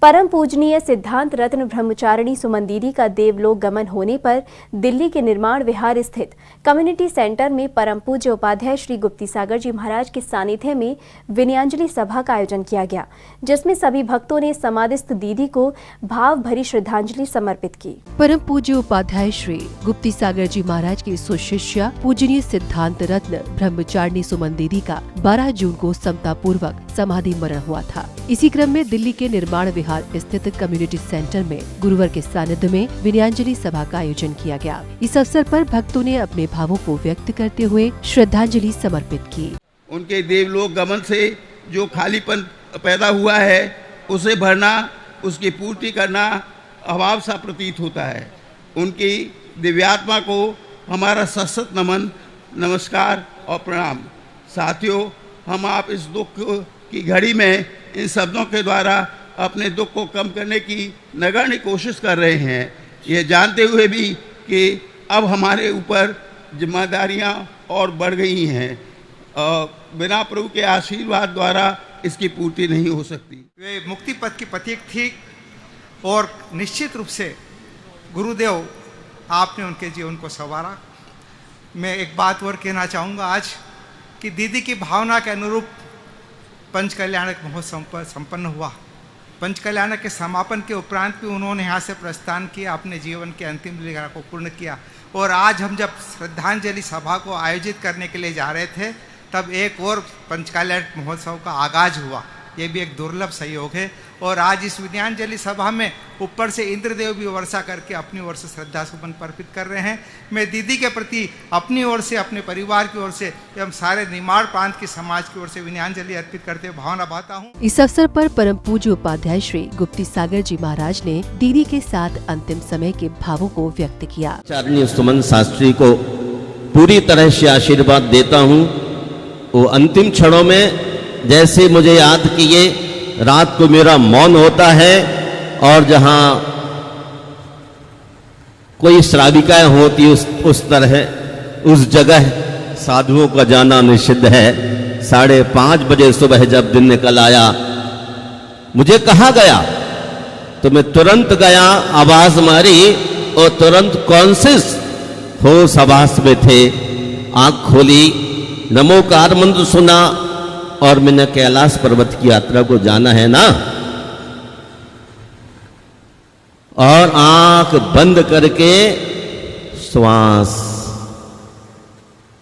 परम पूजनीय सिद्धांत रत्न ब्रह्मचारिणी सुमन दीदी का देवलोक गमन होने पर दिल्ली के निर्माण विहार स्थित कम्युनिटी सेंटर में परम पूज्य उपाध्याय श्री गुप्ती सागर जी महाराज के सानिध्य में विनयांजलि सभा का आयोजन किया गया, जिसमें सभी भक्तों ने समाधिस्थ दीदी को भाव भरी श्रद्धांजलि समर्पित की। परम पूज्य उपाध्याय श्री गुप्ती सागर जी महाराज की सुशिष्या पूजनीय सिद्धांत रत्न ब्रह्मचारिणी सुमन दीदी का 12 जून को समता पूर्वक समाधि मरण हुआ था। इसी क्रम में दिल्ली के निर्माण विहार स्थित कम्युनिटी सेंटर में गुरुवर के सानिध्य में विनयांजलि सभा का आयोजन किया गया। इस अवसर पर भक्तों ने अपने भावों को व्यक्त करते हुए श्रद्धांजलि समर्पित की। उनके देवलोक गमन से जो खालीपन पैदा हुआ है उसे भरना, उसकी पूर्ति करना अभाव सा प्रतीत होता है। उनकी दिव्यात्मा को हमारा सशत नमन, नमस्कार और प्रणाम। साथियों, हम आप इस दुख की घड़ी में इन शब्दों के द्वारा अपने दुख को कम करने की नगण्य कोशिश कर रहे हैं, ये जानते हुए भी कि अब हमारे ऊपर जिम्मेदारियां और बढ़ गई हैं। बिना प्रभु के आशीर्वाद द्वारा इसकी पूर्ति नहीं हो सकती। वे मुक्ति पथ की प्रतीक थी और निश्चित रूप से गुरुदेव आपने उनके जीवन को संवारा। मैं एक बात और कहना चाहूँगा आज कि दीदी की भावना के अनुरूप पंच कल्याणक महोत्सव संपन्न हुआ। पंच कल्याणक के समापन के उपरांत भी उन्होंने यहाँ से प्रस्थान किया, अपने जीवन के अंतिम लीला को पूर्ण किया। और आज हम जब श्रद्धांजलि सभा को आयोजित करने के लिए जा रहे थे, तब एक और पंच कल्याणक महोत्सव का आगाज हुआ। ये भी एक दुर्लभ सहयोग है। और आज इस विनयांजलि सभा में ऊपर से इंद्रदेव भी वर्षा करके अपनी ओर से श्रद्धा सुमन अर्पित कर रहे हैं। मैं दीदी के प्रति अपनी ओर से, अपने परिवार की ओर से एवं सारे निर्माण प्रांत की समाज की ओर से विनयांजलि अर्पित करते हुए भावना बहाता हूँ। इस अवसर पर परम पूज्य उपाध्याय श्री गुप्ती सागर जी महाराज ने दीदी के साथ अंतिम समय के भावों को व्यक्त किया। चारिणी सुमन शास्त्री को पूरी तरह से आशीर्वाद देता हूँ। वो अंतिम क्षणों में जैसे मुझे याद किए, रात को मेरा मौन होता है और जहां कोई श्राविकाएं होती उस तरह उस जगह साधुओं का जाना निषिद्ध है। 5:30 बजे सुबह जब दिन निकल आया, मुझे कहा गया तो मैं तुरंत गया, आवाज मारी और तुरंत कॉन्शियस होश आवास में थे। आंख खोली, नमोकार मंत्र सुना और मैंने कैलाश पर्वत की यात्रा को जाना है ना, और आंख बंद करके श्वास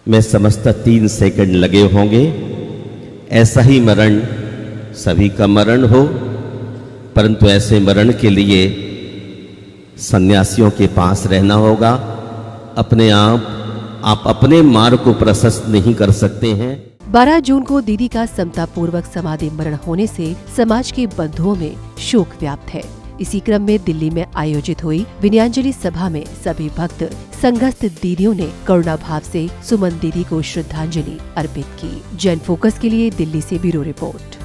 में समझता 3 सेकंड लगे होंगे। ऐसा ही मरण सभी का मरण हो, परंतु ऐसे मरण के लिए सन्यासियों के पास रहना होगा। अपने आप अपने मार्ग को प्रशस्त नहीं कर सकते हैं। 12 जून को दीदी का समता पूर्वक समाधि मरण होने से समाज के बंधुओं में शोक व्याप्त है। इसी क्रम में दिल्ली में आयोजित हुई विनयांजलि सभा में सभी भक्त संघस्थ दीदियों ने करुणा भाव से सुमन दीदी को श्रद्धांजलि अर्पित की। जन फोकस के लिए दिल्ली से ब्यूरो रिपोर्ट।